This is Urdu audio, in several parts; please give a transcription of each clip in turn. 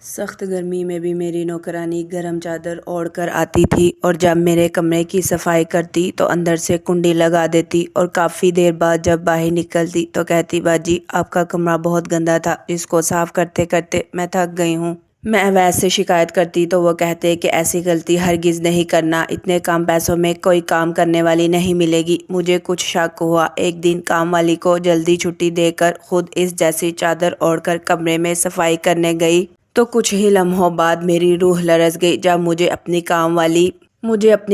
سخت گرمی میں بھی میری نوکرانی گرم چادر اوڑھ کر آتی تھی اور جب میرے کمرے کی صفائی کرتی تو اندر سے کنڈی لگا دیتی اور کافی دیر بعد جب باہر نکلتی تو کہتی باجی آپ کا کمرہ بہت گندا تھا جس کو صاف کرتے کرتے میں تھک گئی ہوں۔ میں اویس سے شکایت کرتی تو وہ کہتے کہ ایسی غلطی ہرگز نہیں کرنا، اتنے کم پیسوں میں کوئی کام کرنے والی نہیں ملے گی۔ مجھے کچھ شک ہوا۔ ایک دن کام والی کو جلدی چھٹی دے کر خود اس جیسی چادر اوڑھ کر کمرے میں صفائی کرنے گئی تو کچھ ہی لمحوں بعد میری روح لرز گئی جب مجھے اپنی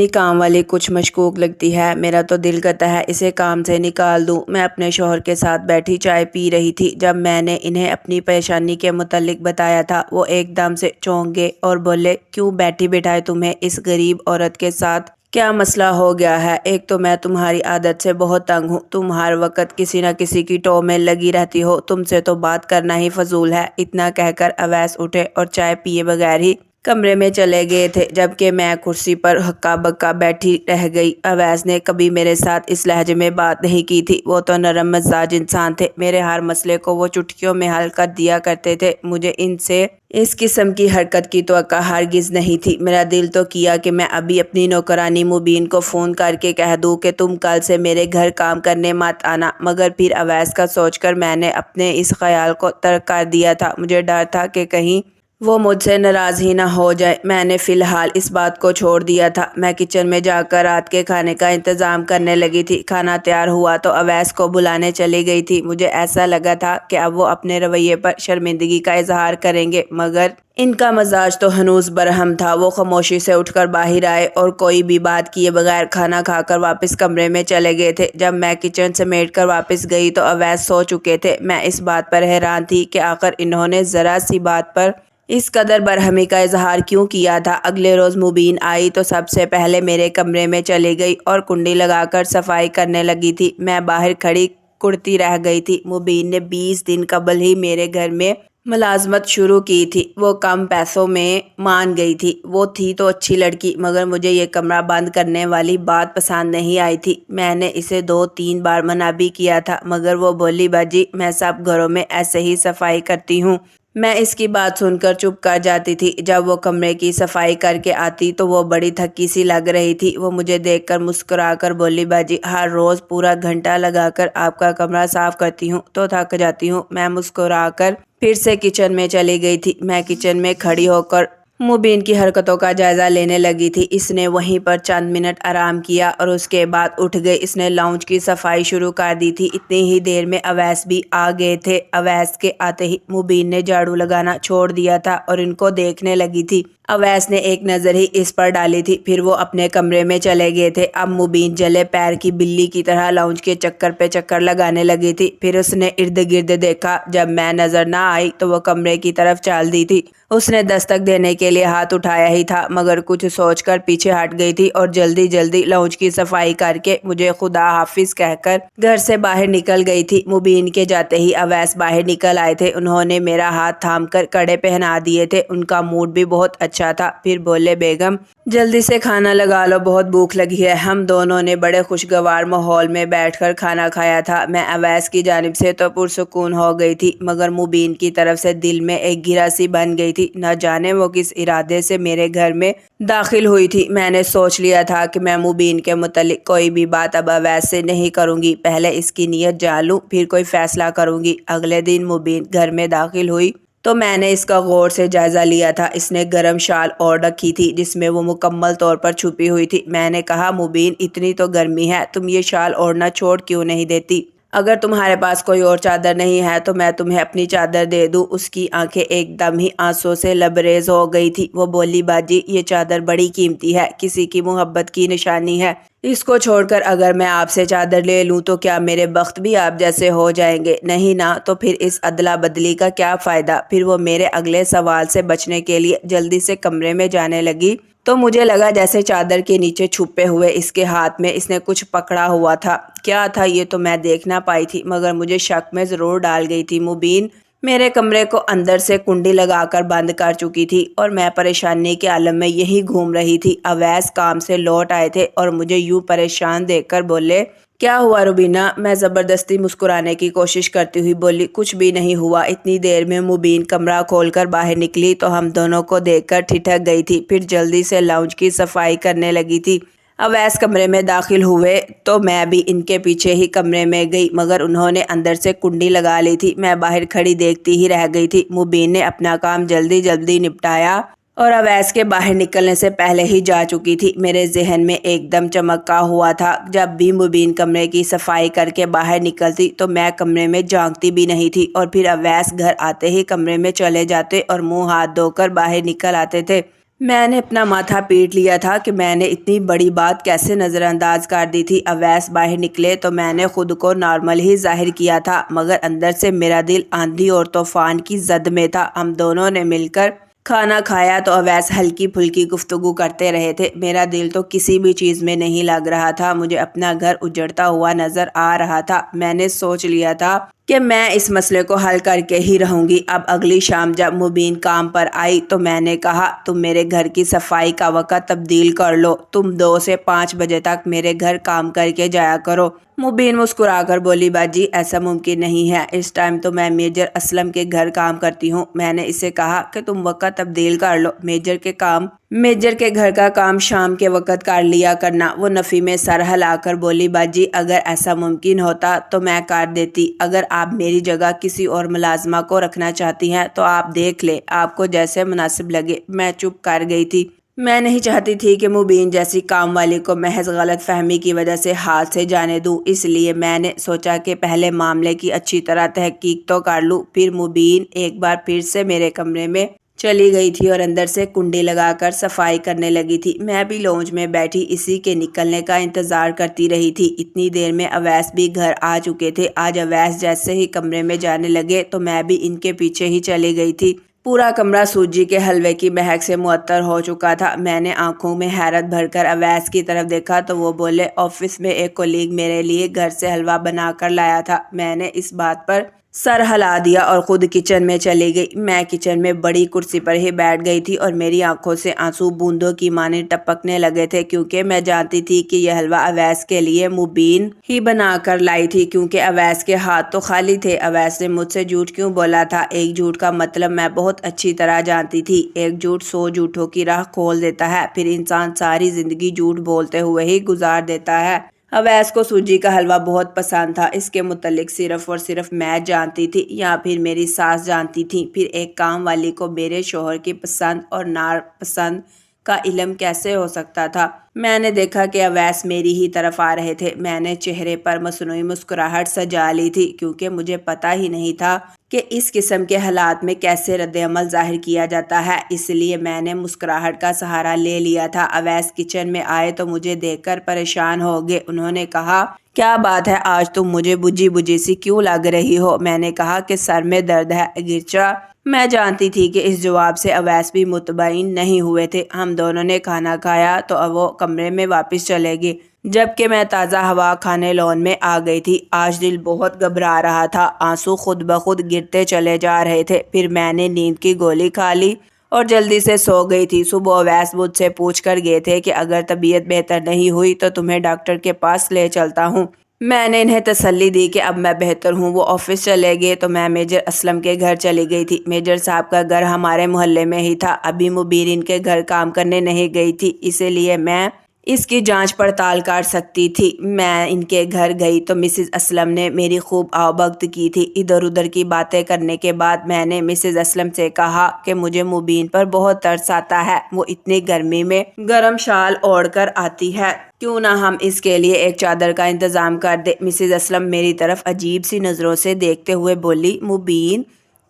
کام والی کچھ مشکوک لگتی ہے۔ میرا تو دل کرتا ہے اسے کام سے نکال دوں۔ میں اپنے شوہر کے ساتھ بیٹھی چائے پی رہی تھی۔ جب میں نے انہیں اپنی پریشانی کے متعلق بتایا تھا وہ ایک دم سے چونک گئے اور بولے کیوں بیٹھی بٹھائے تمہیں اس غریب عورت کے ساتھ کیا مسئلہ ہو گیا ہے؟ ایک تو میں تمہاری عادت سے بہت تنگ ہوں، تم ہر وقت کسی نہ کسی کی ٹو میں لگی رہتی ہو، تم سے تو بات کرنا ہی فضول ہے۔ اتنا کہہ کر اویس اٹھے اور چائے پیے بغیر ہی کمرے میں چلے گئے تھے جبکہ میں کرسی پر ہکا بکا بیٹھی رہ گئی۔ اویس نے کبھی میرے ساتھ اس لہجے میں بات نہیں کی تھی، وہ تو نرم مزاج انسان تھے، میرے ہر مسئلے کو وہ چٹکیوں میں حل کر دیا کرتے تھے۔ مجھے ان سے اس قسم کی حرکت کی توقع ہرگز نہیں تھی۔ میرا دل تو کیا کہ میں ابھی اپنی نوکرانی مبین کو فون کر کے کہہ دوں کہ تم کل سے میرے گھر کام کرنے مت آنا، مگر پھر اویس کا سوچ کر میں نے اپنے اس خیال کو ترک کر دیا تھا۔ مجھے ڈر تھا کہ کہیں وہ مجھ سے ناراض ہی نہ ہو جائے۔ میں نے فی الحال اس بات کو چھوڑ دیا تھا۔ میں کچن میں جا کر رات کے کھانے کا انتظام کرنے لگی تھی۔ کھانا تیار ہوا تو اویس کو بلانے چلی گئی تھی۔ مجھے ایسا لگا تھا کہ اب وہ اپنے رویے پر شرمندگی کا اظہار کریں گے، مگر ان کا مزاج تو ہنوز برہم تھا۔ وہ خاموشی سے اٹھ کر باہر آئے اور کوئی بھی بات کیے بغیر کھانا کھا کر واپس کمرے میں چلے گئے تھے۔ جب میں کچن سمیٹ کر واپس گئی تو اویس سو چکے تھے۔ میں اس بات پر حیران تھی کہ آخر انہوں نے ذرا سی بات پر اس قدر برہمی کا اظہار کیوں کیا تھا۔ اگلے روز مبین آئی تو سب سے پہلے میرے کمرے میں چلی گئی اور کنڈی لگا کر صفائی کرنے لگی تھی۔ میں باہر کھڑی کڑتی رہ گئی تھی۔ مبین نے 20 دن قبل ہی میرے گھر میں ملازمت شروع کی تھی۔ وہ کم پیسوں میں مان گئی تھی۔ وہ تھی تو اچھی لڑکی، مگر مجھے یہ کمرہ بند کرنے والی بات پسند نہیں آئی تھی۔ میں نے اسے 2-3 بار منع بھی کیا تھا، مگر وہ بولی باجی میں سب گھروں میں ایسے ہی صفائی کرتی ہوں۔ میں اس کی بات سن کر چپ کر جاتی تھی۔ جب وہ کمرے کی صفائی کر کے آتی تو وہ بڑی تھکی سی لگ رہی تھی۔ وہ مجھے دیکھ کر مسکرا کر بولی باجی ہر روز پورا گھنٹہ لگا کر آپ کا کمرہ صاف کرتی ہوں تو تھک جاتی ہوں۔ میں مسکرا کر پھر سے کچن میں چلی گئی تھی۔ میں کچن میں کھڑی ہو کر مبین کی حرکتوں کا جائزہ لینے لگی تھی۔ اس نے وہیں پر چند منٹ آرام کیا اور اس کے بعد اٹھ گئی۔ اس نے لاؤنج کی صفائی شروع کر دی تھی۔ اتنی ہی دیر میں اویس بھی آ گئے تھے۔ اویس کے آتے ہی مبین نے جھاڑو لگانا چھوڑ دیا تھا اور ان کو دیکھنے لگی تھی۔ اویس نے ایک نظر ہی اس پر ڈالی تھی، پھر وہ اپنے کمرے میں چلے گئے تھے۔ اب مبین جلے پیر کی بلی کی طرح لاؤنج کے چکر پہ چکر لگانے لگی تھی۔ پھر اس نے ارد گرد دیکھا۔ جب میں نظر نہ آئی تو وہ کمرے کی طرف چل دی تھی۔ اس نے دستک دینے کے لیے ہاتھ اٹھایا ہی تھا، مگر کچھ سوچ کر پیچھے ہٹ گئی تھی اور جلدی جلدی لاؤنج کی صفائی کر کے مجھے خدا حافظ کہہ کر گھر سے باہر نکل گئی تھی۔ مبین کے جاتے ہی اویس باہر نکل آئے تھے۔ انہوں نے میرا ہاتھ تھام کر کڑے پہنا دیے تھے۔ ان کا موڈ بھی بہت اچھا تھا۔ پھر بولے بیگم جلدی سے کھانا لگا لو، بہت بھوک لگی ہے۔ ہم دونوں نے بڑے خوشگوار ماحول میں بیٹھ کر کھانا کھایا تھا۔ میں اویس کی جانب سے تو پرسکون ہو گئی تھی، مگر مبین کی طرف سے دل میں ایک گرہ سی بن گئی تھی۔ نہ جانے وہ کس ارادے سے میرے گھر میں داخل ہوئی تھی۔ میں نے سوچ لیا تھا کہ میں مبین کے متعلق کوئی بھی بات اب اویس سے نہیں کروں گی، پہلے اس کی نیت جان لوں پھر کوئی فیصلہ کروں گی۔ اگلے دن مبین گھر میں داخل ہوئی تو میں نے اس کا غور سے جائزہ لیا تھا۔ اس نے گرم شال اوڑھ رکھی تھی جس میں وہ مکمل طور پر چھپی ہوئی تھی۔ میں نے کہا مبین اتنی تو گرمی ہے، تم یہ شال اوڑھنا چھوڑ کیوں نہیں دیتی؟ اگر تمہارے پاس کوئی اور چادر نہیں ہے تو میں تمہیں اپنی چادر دے دوں۔ اس کی آنکھیں ایک دم ہی آنسوں سے لبریز ہو گئی تھی۔ وہ بولی باجی یہ چادر بڑی قیمتی ہے، کسی کی محبت کی نشانی ہے، اس کو چھوڑ کر اگر میں آپ سے چادر لے لوں تو کیا میرے بخت بھی آپ جیسے ہو جائیں گے؟ نہیں نا، تو پھر اس ادلا بدلی کا کیا فائدہ؟ پھر وہ میرے اگلے سوال سے بچنے کے لیے جلدی سے کمرے میں جانے لگی تو مجھے لگا جیسے چادر کے نیچے چھپے ہوئے اس کے ہاتھ میں اس نے کچھ پکڑا ہوا تھا۔ کیا تھا یہ تو میں دیکھ نہ پائی تھی، مگر مجھے شک میں ضرور ڈال گئی تھی۔ مبین میرے کمرے کو اندر سے کنڈی لگا کر بند کر چکی تھی اور میں پریشانی کے عالم میں یہی گھوم رہی تھی۔ اویس کام سے لوٹ آئے تھے اور مجھے یوں پریشان دیکھ کر بولے کیا ہوا روبینہ؟ میں زبردستی مسکرانے کی کوشش کرتی ہوئی بولی۔ کچھ بھی نہیں ہوا۔ اتنی دیر میں مبین کمرہ کھول کر باہر نکلی تو ہم دونوں کو دیکھ کر ٹھٹک گئی تھی، پھر جلدی سے لاؤنج کی صفائی کرنے لگی تھی۔ اویس کمرے میں داخل ہوئے تو میں بھی ان کے پیچھے ہی کمرے میں گئی، مگر انہوں نے اندر سے کنڈی لگا لی تھی۔ میں باہر کھڑی دیکھتی ہی رہ گئی تھی۔ مبین نے اپنا کام جلدی جلدی نپٹایا اور اویس کے باہر نکلنے سے پہلے ہی جا چکی تھی۔ میرے ذہن میں ایک دم چمکا ہوا تھا، جب بھی مبین کمرے کی صفائی کر کے باہر نکلتی تو میں کمرے میں جھانکتی بھی نہیں تھی، اور پھر اویس گھر آتے ہی کمرے میں چلے جاتے اور منہ ہاتھ دھو کر باہر نکل آتے تھے۔ میں نے اپنا ماتھا پیٹ لیا تھا کہ میں نے اتنی بڑی بات کیسے نظر انداز کر دی تھی۔ اویس باہر نکلے تو میں نے خود کو نارمل ہی ظاہر کیا تھا، مگر اندر سے میرا دل آندھی اور طوفان کی زد میں تھا۔ ہم دونوں نے مل کر کھانا کھایا تو اویس ہلکی پھلکی گفتگو کرتے رہے تھے۔ میرا دل تو کسی بھی چیز میں نہیں لگ رہا تھا۔ مجھے اپنا گھر اجڑتا ہوا نظر آ رہا تھا۔ میں نے سوچ لیا تھا کہ میں اس مسئلے کو حل کر کے ہی رہوں گی۔ اب اگلی شام جب مبین کام پر آئی تو میں نے کہا، تم میرے گھر کی صفائی کا وقت تبدیل کر لو، تم 2 سے 5 بجے تک میرے گھر کام کر کے جایا کرو۔ مبین مسکرا کر بولی، باجی ایسا ممکن نہیں ہے، اس ٹائم تو میں میجر اسلم کے گھر کام کرتی ہوں۔ میں نے اسے کہا کہ تم وقت تبدیل کر لو، میجر کے گھر کا کام شام کے وقت کر لیا کرنا۔ وہ نفی میں سر ہلا کر بولی، باجی اگر ایسا ممکن ہوتا تو میں کر دیتی، اگر آپ میری جگہ کسی اور ملازمہ کو رکھنا چاہتی ہیں تو آپ دیکھ لیں، آپ کو جیسے مناسب لگے۔ میں چپ کر گئی تھی۔ میں نہیں چاہتی تھی کہ مبین جیسی کام والی کو محض غلط فہمی کی وجہ سے ہاتھ سے جانے دوں، اس لیے میں نے سوچا کہ پہلے معاملے کی اچھی طرح تحقیق تو کر لوں۔ پھر مبین ایک بار پھر سے میرے کمرے میں چلی گئی تھی اور اندر سے کنڈی لگا کر صفائی کرنے لگی تھی۔ میں بھی لونج میں بیٹھی اسی کے نکلنے کا انتظار کرتی رہی تھی۔ اتنی دیر میں اویس بھی گھر آ چکے تھے۔ آج اویس جیسے ہی کمرے میں جانے لگے تو میں بھی ان کے پیچھے ہی چلی گئی تھی۔ پورا کمرہ سوجی کے حلوے کی مہک سے معطر ہو چکا تھا۔ میں نے آنکھوں میں حیرت بھر کر اویس کی طرف دیکھا تو وہ بولے، آفس میں ایک کولیگ میرے لیے گھر سے حلوہ بنا کر لایا تھا۔ میں نے اس بات پر سر ہلا دیا اور خود کچن میں چلی گئی۔ میں کچن میں بڑی کرسی پر ہی بیٹھ گئی تھی اور میری آنکھوں سے آنسو بوندوں کی مانند ٹپکنے لگے تھے، کیونکہ میں جانتی تھی کہ یہ حلوہ اویس کے لیے مبین ہی بنا کر لائی تھی، کیونکہ اویس کے ہاتھ تو خالی تھے۔ اویس نے مجھ سے جھوٹ کیوں بولا تھا؟ ایک جھوٹ کا مطلب میں بہت اچھی طرح جانتی تھی۔ ایک جھوٹ 100 جھوٹوں کی راہ کھول دیتا ہے، پھر انسان ساری زندگی جھوٹ بولتے ہوئے ہی گزار دیتا ہے۔ اویس کو سوجی کا حلوہ بہت پسند تھا، اس کے متعلق صرف اور صرف میں جانتی تھی یا پھر میری ساس جانتی تھی۔ پھر ایک کام والی کو میرے شوہر کی پسند اور ناپسند کا علم کیسے ہو سکتا تھا؟ میں نے دیکھا کہ اویس میری ہی طرف آ رہے تھے۔ میں نے چہرے پر مصنوعی مسکراہٹ سجا لی تھی، کیونکہ مجھے پتہ ہی نہیں تھا کہ اس قسم کے حالات میں کیسے رد عمل ظاہر کیا جاتا ہے، اس لیے میں نے مسکراہٹ کا سہارا لے لیا تھا۔ اویس کچن میں آئے تو مجھے دیکھ کر پریشان ہو گئے۔ انہوں نے کہا، کیا بات ہے، آج تم مجھے بجھی بجھی سی کیوں لگ رہی ہو؟ میں نے کہا کہ سر میں درد ہے، اگرچہ میں جانتی تھی کہ اس جواب سے اویس بھی مطمئن نہیں ہوئے تھے۔ ہم دونوں نے کھانا کھایا تو وہ کمرے میں واپس چلے گئے، جبکہ میں تازہ ہوا کھانے لون میں آ گئی تھی۔ آج دل بہت گھبرا رہا تھا، آنسو خود بخود گرتے چلے جا رہے تھے۔ پھر میں نے نیند کی گولی کھا لی اور جلدی سے سو گئی تھی۔ صبح اویس مجھ سے پوچھ کر گئے تھے کہ اگر طبیعت بہتر نہیں ہوئی تو تمہیں ڈاکٹر کے پاس لے چلتا ہوں۔ میں نے انہیں تسلی دی کہ اب میں بہتر ہوں۔ وہ آفس چلے گئے تو میں میجر اسلم کے گھر چلی گئی تھی۔ میجر صاحب کا گھر ہمارے محلے میں ہی تھا۔ ابھی مبین ان کے گھر کام کرنے نہیں گئی تھی، اسی لیے میں اس کی جانچ پڑتال کر سکتی تھی۔ میں ان کے گھر گئی تو مسز اسلم نے میری خوب آؤبھگت کی تھی۔ ادھر ادھر کی باتیں کرنے کے بعد میں نے مسز اسلم سے کہا کہ مجھے مبین پر بہت ترس آتا ہے، وہ اتنی گرمی میں گرم شال اوڑھ کر آتی ہے، کیوں نہ ہم اس کے لیے ایک چادر کا انتظام کر دیں؟ مسز اسلم میری طرف عجیب سی نظروں سے دیکھتے ہوئے بولی، مبین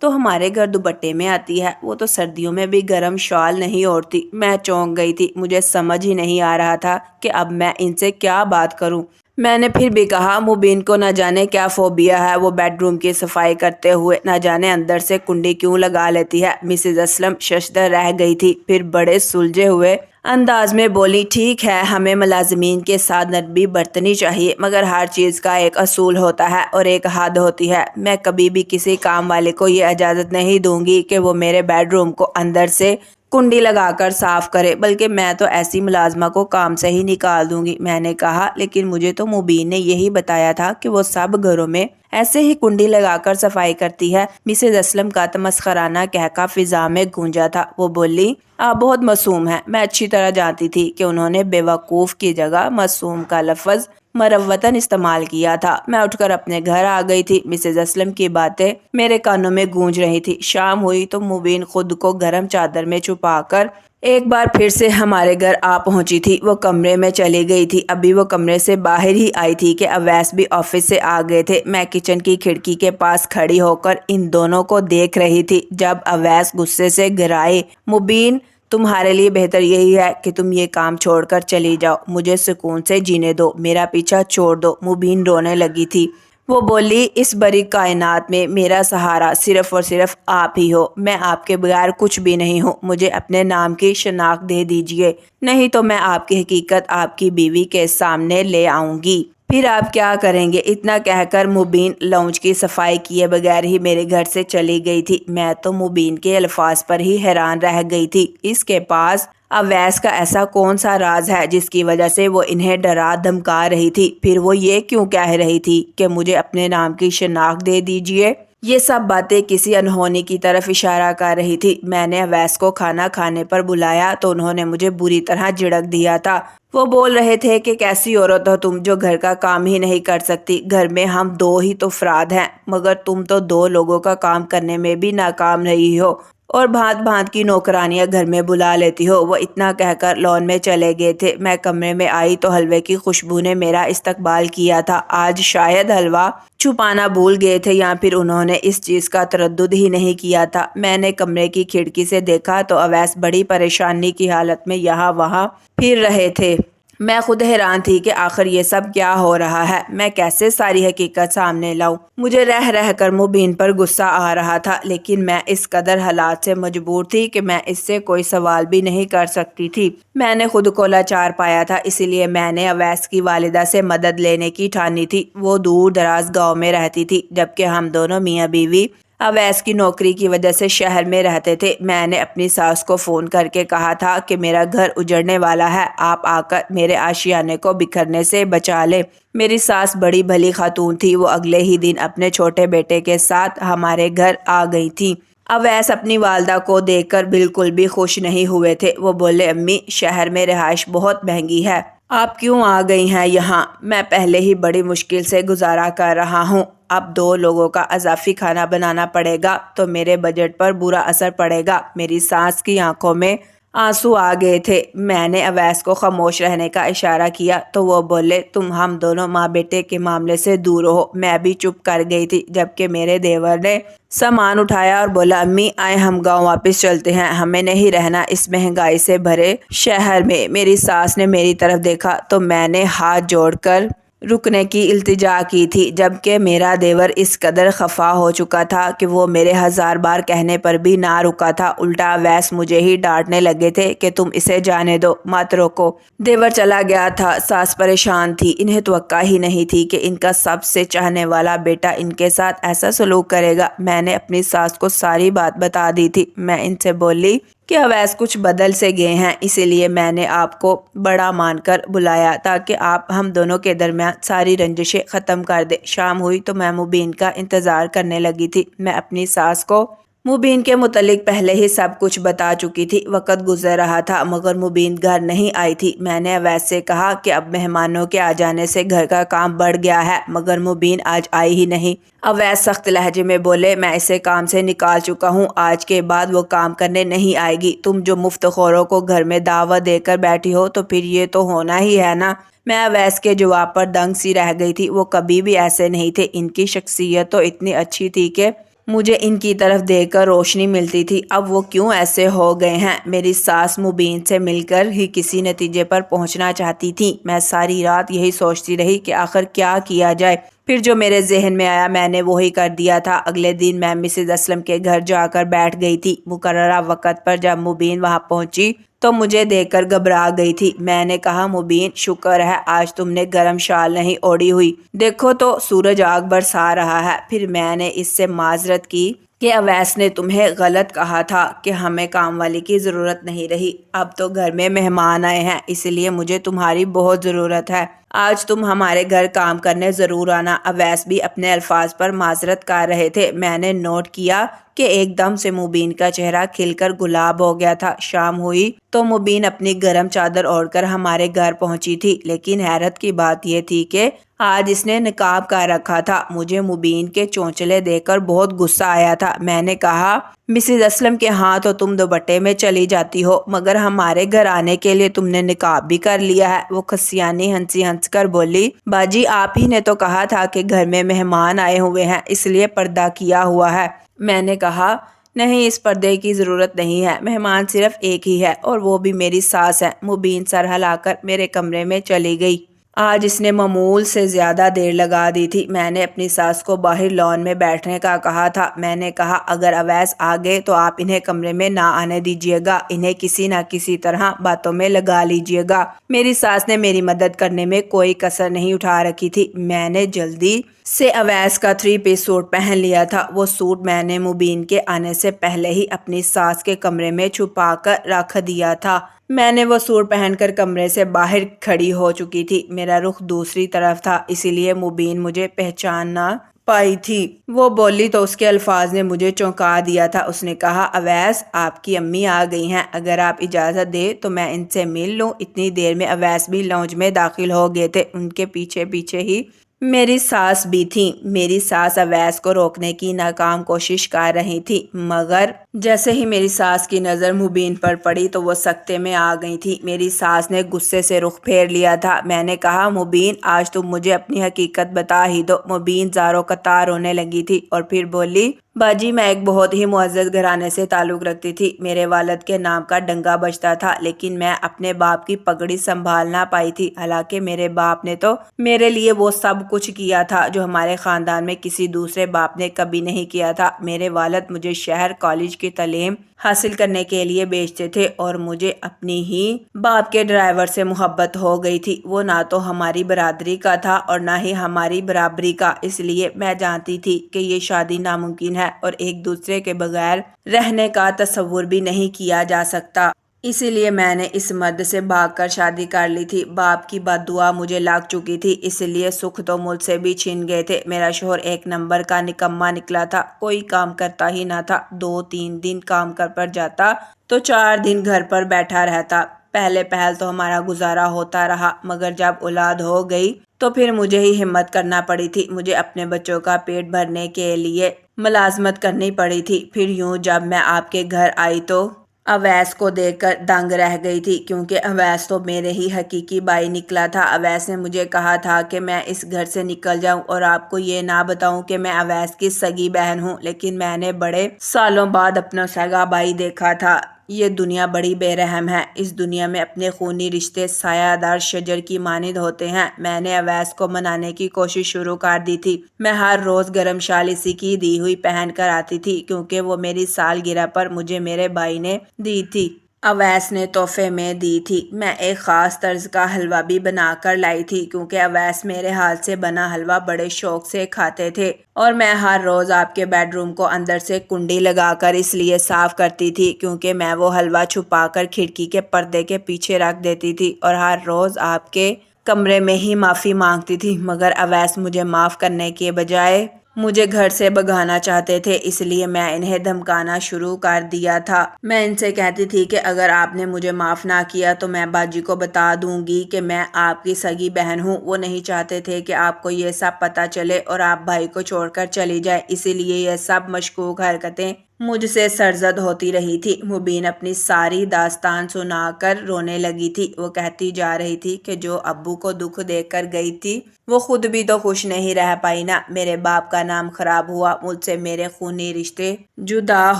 تو ہمارے گھر دوپٹے میں آتی ہے، وہ تو سردیوں میں بھی گرم شال نہیں اوڑھتی۔ میں چونک گئی تھی، مجھے سمجھ ہی نہیں آ رہا تھا کہ اب میں ان سے کیا بات کروں۔ میں نے پھر بھی کہا، مبین کو نہ جانے کیا فوبیا ہے، وہ بیڈ روم کی صفائی کرتے ہوئے نہ جانے اندر سے کنڈی کیوں لگا لیتی ہے۔ مسز اسلم ششدر رہ گئی تھی، پھر بڑے سلجھے ہوئے انداز میں بولی، ٹھیک ہے، ہمیں ملازمین کے ساتھ نرمی برتنی چاہیے، مگر ہر چیز کا ایک اصول ہوتا ہے اور ایک حد ہوتی ہے۔ میں کبھی بھی کسی کام والے کو یہ اجازت نہیں دوں گی کہ وہ میرے بیڈ روم کو اندر سے کنڈی لگا کر صاف کرے، بلکہ میں تو ایسی ملازمہ کو کام سے ہی نکال دوں گی۔ میں نے کہا لیکن مجھے تو مبین نے یہی بتایا تھا کہ وہ سب گھروں میں ایسے ہی کنڈی لگا کر صفائی کرتی ہے۔ مسز اسلم کا تمسخرانہ کہکا فضا میں گونجا تھا۔ وہ بولی آپ بہت معصوم ہیں۔ میں اچھی طرح جانتی تھی کہ انہوں نے بے وقوف کی جگہ معصوم کا لفظ مروتاً استعمال کیا تھا۔ میں اٹھ کر اپنے گھر آ گئی تھی۔ مسز اسلم کی باتیں میرے کانوں میں گونج رہی تھی۔ شام ہوئی تو مبین خود کو گرم چادر میں چھپا کر ایک بار پھر سے ہمارے گھر آ پہنچی تھی۔ وہ کمرے میں چلی گئی تھی۔ ابھی وہ کمرے سے باہر ہی آئی تھی کہ اویس بھی آفس سے آ گئے تھے۔ میں کچن کی کھڑکی کے پاس کھڑی ہو کر ان دونوں کو دیکھ رہی تھی جب اویس غصے سے گرائے مبین تمہارے لیے بہتر یہی ہے کہ تم یہ کام چھوڑ کر چلی جاؤ، مجھے سکون سے جینے دو، میرا پیچھا چھوڑ دو۔ مبین رونے لگی تھی۔ وہ بولی اس بڑی کائنات میں میرا سہارا صرف اور صرف آپ ہی ہو، میں آپ کے بغیر کچھ بھی نہیں ہوں، مجھے اپنے نام کی شناخت دے دیجئے، نہیں تو میں آپ کی حقیقت آپ کی بیوی کے سامنے لے آؤں گی۔ پھر آپ کیا کریں گے؟ اتنا کہہ کر مبین لاؤنج کی صفائی کیے بغیر ہی میرے گھر سے چلی گئی تھی۔ میں تو مبین کے الفاظ پر ہی حیران رہ گئی تھی۔ اس کے پاس اویس کا ایسا کون سا راز ہے جس کی وجہ سے وہ انہیں ڈرا دھمکا رہی تھی؟ پھر وہ یہ کیوں کہہ رہی تھی کہ مجھے اپنے نام کی شناخت دے دیجئے؟ یہ سب باتیں کسی انہونی کی طرف اشارہ کر رہی تھی۔ میں نے اویس کو کھانا کھانے پر بلایا تو انہوں نے مجھے بری طرح جھڑک دیا تھا۔ وہ بول رہے تھے کہ کیسی عورت ہو تم جو گھر کا کام ہی نہیں کر سکتی، گھر میں ہم دو ہی تو افراد ہیں مگر تم تو دو لوگوں کا کام کرنے میں بھی ناکام رہی ہو اور بھانت بھانت کی نوکرانیاں گھر میں بلا لیتی ہو۔ وہ اتنا کہہ کر لان میں چلے گئے تھے۔ میں کمرے میں آئی تو حلوے کی خوشبو نے میرا استقبال کیا تھا۔ آج شاید حلوہ چھپانا بھول گئے تھے یا پھر انہوں نے اس چیز کا تردد ہی نہیں کیا تھا۔ میں نے کمرے کی کھڑکی سے دیکھا تو اویس بڑی پریشانی کی حالت میں یہاں وہاں پھر رہے تھے۔ میں خود حیران تھی کہ آخر یہ سب کیا ہو رہا ہے، میں کیسے ساری حقیقت سامنے لاؤں۔ مجھے رہ رہ کر مبین پر غصہ آ رہا تھا لیکن میں اس قدر حالات سے مجبور تھی کہ میں اس سے کوئی سوال بھی نہیں کر سکتی تھی۔ میں نے خود کو لاچار پایا تھا، اسی لیے میں نے اویس کی والدہ سے مدد لینے کی ٹھانی تھی۔ وہ دور دراز گاؤں میں رہتی تھی جبکہ ہم دونوں میاں بیوی اویس کی نوکری کی وجہ سے شہر میں رہتے تھے۔ میں نے اپنی ساس کو فون کر کے کہا تھا کہ میرا گھر اجڑنے والا ہے، آپ آ کر میرے آشیانے کو بکھرنے سے بچا لیں۔ میری ساس بڑی بھلی خاتون تھی، وہ اگلے ہی دن اپنے چھوٹے بیٹے کے ساتھ ہمارے گھر آ گئی تھی۔ اویس اپنی والدہ کو دیکھ کر بالکل بھی خوش نہیں ہوئے تھے۔ وہ بولے امی شہر میں رہائش بہت مہنگی ہے، آپ کیوں آ گئی ہیں یہاں؟ میں پہلے ہی بڑی مشکل سے گزارا کر رہا ہوں، اب 2 لوگوں کا اضافی کھانا بنانا پڑے گا تو میرے بجٹ پر برا اثر پڑے گا۔ میری ساس کی آنکھوں میں آنسو آ گئے تھے۔ میں نے اویس کو خاموش رہنے کا اشارہ کیا تو وہ بولے تم ہم دونوں ماں بیٹے کے معاملے سے دور ہو۔ میں بھی چپ کر گئی تھی جبکہ میرے دیور نے سامان اٹھایا اور بولا امی آئے ہم گاؤں واپس چلتے ہیں، ہمیں نہیں رہنا اس مہنگائی سے بھرے شہر میں۔ میری ساس نے میری طرف دیکھا تو میں نے ہاتھ جوڑ کر رکنے کی التجا کی تھی جبکہ میرا دیور اس قدر خفا ہو چکا تھا کہ وہ میرے 1000 بار کہنے پر بھی نہ رکا تھا، الٹا اویس مجھے ہی ڈانٹنے لگے تھے کہ تم اسے جانے دو، مت روکو۔ دیور چلا گیا تھا، ساس پریشان تھی، انہیں توقع ہی نہیں تھی کہ ان کا سب سے چاہنے والا بیٹا ان کے ساتھ ایسا سلوک کرے گا۔ میں نے اپنی ساس کو ساری بات بتا دی تھی۔ میں ان سے بولی کہ اویس کچھ بدل سے گئے ہیں، اسی لیے میں نے آپ کو بڑا مان کر بلایا تاکہ آپ ہم دونوں کے درمیان ساری رنجشیں ختم کر دیں۔ شام ہوئی تو میں مبین کا انتظار کرنے لگی تھی۔ میں اپنی ساس کو مبین کے متعلق پہلے ہی سب کچھ بتا چکی تھی۔ وقت گزر رہا تھا مگر مبین گھر نہیں آئی تھی۔ میں نے اویس سے کہا کہ اب مہمانوں کے آ جانے سے گھر کا کام بڑھ گیا ہے مگر مبین آج آئی ہی نہیں۔ اویس سخت لہجے میں بولے میں اسے کام سے نکال چکا ہوں، آج کے بعد وہ کام کرنے نہیں آئے گی۔ تم جو مفت خوروں کو گھر میں دعوت دے کر بیٹھی ہو تو پھر یہ تو ہونا ہی ہے نا۔ میں اویس کے جواب پر دنگ سی رہ گئی تھی۔ وہ کبھی بھی ایسے نہیں تھے، ان کی شخصیت تو اتنی اچھی تھی کہ مجھے ان کی طرف دیکھ کر روشنی ملتی تھی، اب وہ کیوں ایسے ہو گئے ہیں؟ میری ساس مبین سے مل کر ہی کسی نتیجے پر پہنچنا چاہتی تھی۔ میں ساری رات یہی سوچتی رہی کہ آخر کیا کیا جائے، پھر جو میرے ذہن میں آیا میں نے وہی کر دیا تھا۔ اگلے دن میں مسز اسلم کے گھر جا کر بیٹھ گئی تھی۔ مقررہ وقت پر جب مبین وہاں پہنچی تو مجھے دیکھ کر گھبرا گئی تھی۔ میں نے کہا مبین شکر ہے آج تم نے گرم شال نہیں اوڑھی ہوئی، دیکھو تو سورج آگ برسا رہا ہے۔ پھر میں نے اس سے معذرت کی کہ اویس نے تمہیں غلط کہا تھا کہ ہمیں کام والی کی ضرورت نہیں رہی، اب تو گھر میں مہمان آئے ہیں اس لیے مجھے تمہاری بہت ضرورت ہے، آج تم ہمارے گھر کام کرنے ضرور آنا۔ اویس بھی اپنے الفاظ پر معذرت کر رہے تھے۔ میں نے نوٹ کیا کہ ایک دم سے مبین کا چہرہ کھل کر گلاب ہو گیا تھا۔ شام ہوئی تو مبین اپنی گرم چادر اوڑھ کر ہمارے گھر پہنچی تھی، لیکن حیرت کی بات یہ تھی کہ آج اس نے نقاب کر رکھا تھا۔ مجھے مبین کے چونچلے دیکھ کر بہت غصہ آیا تھا۔ میں نے کہا، مسز اسلم کے ہاں تو تم دوپٹے میں چلی جاتی ہو، مگر ہمارے گھر آنے کے لیے تم نے نقاب بھی کر لیا ہے۔ وہ کھسیانی ہنسی ہنس کر بولی، باجی آپ ہی نے تو کہا تھا کہ گھر میں مہمان آئے ہوئے ہیں اس لیے پردہ کیا ہوا ہے۔ میں نے کہا، نہیں اس پردے کی ضرورت نہیں ہے، مہمان صرف ایک ہی ہے اور وہ بھی میری ساس ہے۔ مبین سر ہلا کر میرے کمرے میں چلی گئی۔ آج اس نے معمول سے زیادہ دیر لگا دی تھی۔ میں نے اپنی ساس کو باہر لان میں بیٹھنے کا کہا تھا۔ میں نے کہا، اگر اویس آ گئے تو آپ انہیں کمرے میں نہ آنے دیجیے گا، انہیں کسی نہ کسی طرح باتوں میں لگا لیجیے گا۔ میری ساس نے میری مدد کرنے میں کوئی کسر نہیں اٹھا رکھی تھی۔ میں نے جلدی سے اویس کا 3 پیس سوٹ پہن لیا تھا۔ وہ سوٹ میں نے مبین کے آنے سے پہلے ہی اپنی ساس کے کمرے میں چھپا کر رکھ دیا تھا۔ میں نے وہ سوٹ پہن کر کمرے سے باہر کھڑی ہو چکی تھی۔ میرا رخ دوسری طرف تھا، اسی لیے مبین مجھے پہچان نہ پائی تھی۔ وہ بولی تو اس کے الفاظ نے مجھے چونکا دیا تھا۔ اس نے کہا، اویس آپ کی امی آ گئی ہیں، اگر آپ اجازت دیں تو میں ان سے مل لوں۔ اتنی دیر میں اویس بھی لاؤنج میں داخل ہو گئے تھے، ان کے پیچھے پیچھے ہی میری ساس بھی تھیں۔ میری ساس اویس کو روکنے کی ناکام کوشش کر رہی تھی، مگر جیسے ہی میری ساس کی نظر مبین پر پڑی تو وہ سکتے میں آ گئی تھی۔ میری ساس نے غصے سے رخ پھیر لیا تھا۔ میں نے کہا، مبین آج تم مجھے اپنی حقیقت بتا ہی دو۔ مبین زاروں قطار رونے لگی تھی اور پھر بولی، باجی میں ایک بہت ہی معزز گھرانے سے تعلق رکھتی تھی، میرے والد کے نام کا ڈنگا بجتا تھا، لیکن میں اپنے باپ کی پگڑی سنبھال نہ پائی تھی۔ حالانکہ میرے باپ نے تو میرے لیے وہ سب کچھ کیا تھا جو ہمارے خاندان میں کسی دوسرے باپ نے کبھی نہیں کیا تھا۔ میرے والد مجھے شہر کالج کی تعلیم حاصل کرنے کے لیے بھیجتے تھے اور مجھے اپنی ہی باپ کے ڈرائیور سے محبت ہو گئی تھی۔ وہ نہ تو ہماری برادری کا تھا اور نہ ہی ہماری برابری کا، اس لیے میں جانتی تھی کہ یہ شادی ناممکن ہے اور ایک دوسرے کے بغیر رہنے کا تصور بھی نہیں کیا جا سکتا۔ اسی لیے میں نے اس مرد سے بھاگ کر شادی کر لی تھی۔ باپ کی بد دعا مجھے لگ چکی تھی، اس لیے سکھ تو مجھ سے بھی چھن گئے تھے۔ میرا شوہر ایک نمبر کا نکما نکلا تھا، کوئی کام کرتا ہی نہ تھا۔ 2-3 دن کام پر جاتا تو 4 دن گھر پر بیٹھا رہتا۔ پہلے پہل تو ہمارا گزارا ہوتا رہا، مگر جب اولاد ہو گئی تو پھر مجھے ہی ہمت کرنا پڑی تھی۔ مجھے اپنے بچوں کا پیٹ بھرنے کے لیے ملازمت کرنی پڑی تھی۔ پھر یوں جب میں آپ کے گھر آئی تو اویس کو دیکھ کر دنگ رہ گئی تھی، کیونکہ اویس تو میرے ہی حقیقی بھائی نکلا تھا۔ اویس نے مجھے کہا تھا کہ میں اس گھر سے نکل جاؤں اور آپ کو یہ نہ بتاؤں کہ میں اویس کی سگی بہن ہوں، لیکن میں نے بڑے سالوں بعد اپنا سگا بھائی دیکھا تھا۔ یہ دنیا بڑی بے رحم ہے، اس دنیا میں اپنے خونی رشتے سایہ دار شجر کی مانند ہوتے ہیں۔ میں نے اویس کو منانے کی کوشش شروع کر دی تھی۔ میں ہر روز گرم شال اسی کی دی ہوئی پہن کر آتی تھی، کیونکہ وہ میری سالگرہ پر مجھے میرے بھائی نے دی تھی۔ اویس نے تحفے میں دی تھی۔ میں ایک خاص طرز کا حلوہ بھی بنا کر لائی تھی، کیونکہ اویس میرے ہاتھ سے بنا حلوہ بڑے شوق سے کھاتے تھے، اور میں ہر روز آپ کے بیڈ روم کو اندر سے کنڈی لگا کر اس لیے صاف کرتی تھی کیونکہ میں وہ حلوہ چھپا کر کھڑکی کے پردے کے پیچھے رکھ دیتی تھی اور ہر روز آپ کے کمرے میں ہی معافی مانگتی تھی، مگر اویس مجھے معاف کرنے کے بجائے مجھے گھر سے بھگانا چاہتے تھے، اس لیے میں انہیں دھمکانا شروع کر دیا تھا۔ میں ان سے کہتی تھی کہ اگر آپ نے مجھے معاف نہ کیا تو میں باجی کو بتا دوں گی کہ میں آپ کی سگی بہن ہوں۔ وہ نہیں چاہتے تھے کہ آپ کو یہ سب پتہ چلے اور آپ بھائی کو چھوڑ کر چلی جائے، اسی لیے یہ سب مشکوک حرکتیں مجھ سے سرزد ہوتی رہی تھی۔ مبین اپنی ساری داستان سنا کر رونے لگی تھی۔ وہ کہتی جا رہی تھی کہ جو ابو کو دکھ دے کر گئی تھی وہ خود بھی تو خوش نہیں رہ پائی نا۔ میرے باپ کا نام خراب ہوا، مجھ سے میرے خونی رشتے جدا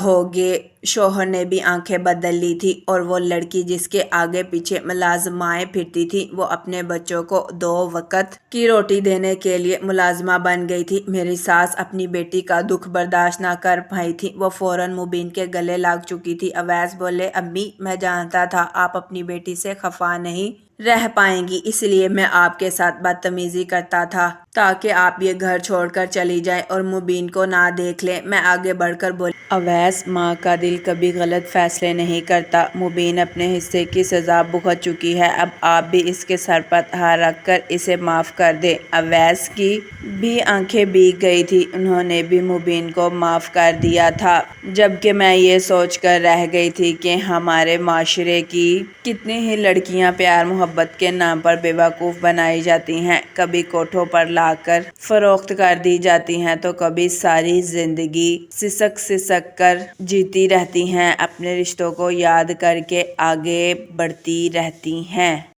ہو گئے، شوہر نے بھی آنکھیں بدل لی تھی اور وہ لڑکی جس کے آگے پیچھے ملازمائیں پھرتی تھی وہ اپنے بچوں کو 2 وقت کی روٹی دینے کے لیے ملازمہ بن گئی تھی۔ میری ساس اپنی بیٹی کا دکھ برداشت نہ کر پائی تھی، وہ فوراً مبین کے گلے لگ چکی تھی۔ اویس بولے، امی میں جانتا تھا آپ اپنی بیٹی سے خفا نہیں رہ پائیں گی، اس لیے میں آپ کے ساتھ بدتمیزی کرتا تھا تاکہ آپ یہ گھر چھوڑ کر چلی جائیں اور مبین کو نہ دیکھ لیں۔ میں آگے بڑھ کر بولی، اویس، ماں کا دل کبھی غلط فیصلے نہیں کرتا۔ مبین اپنے حصے کی سزا بھگت چکی ہے، اب آپ بھی اس کے سر پر ہاتھ رکھ کر اسے معاف کر دیں۔ اویس کی بھی آنکھیں بھیگ گئی تھیں، انہوں نے بھی مبین کو معاف کر دیا تھا، جبکہ میں یہ سوچ کر رہ گئی تھی کہ ہمارے معاشرے کی کتنی ہی لڑکیاں پیار محبت کے نام پر بے وقوف بنائی جاتی ہیں، کبھی کوٹھوں پر لا کر فروخت کر دی جاتی ہیں تو کبھی ساری زندگی سسک سسک کر جیتی رہتی ہیں، اپنے رشتوں کو یاد کر کے آگے بڑھتی رہتی ہیں۔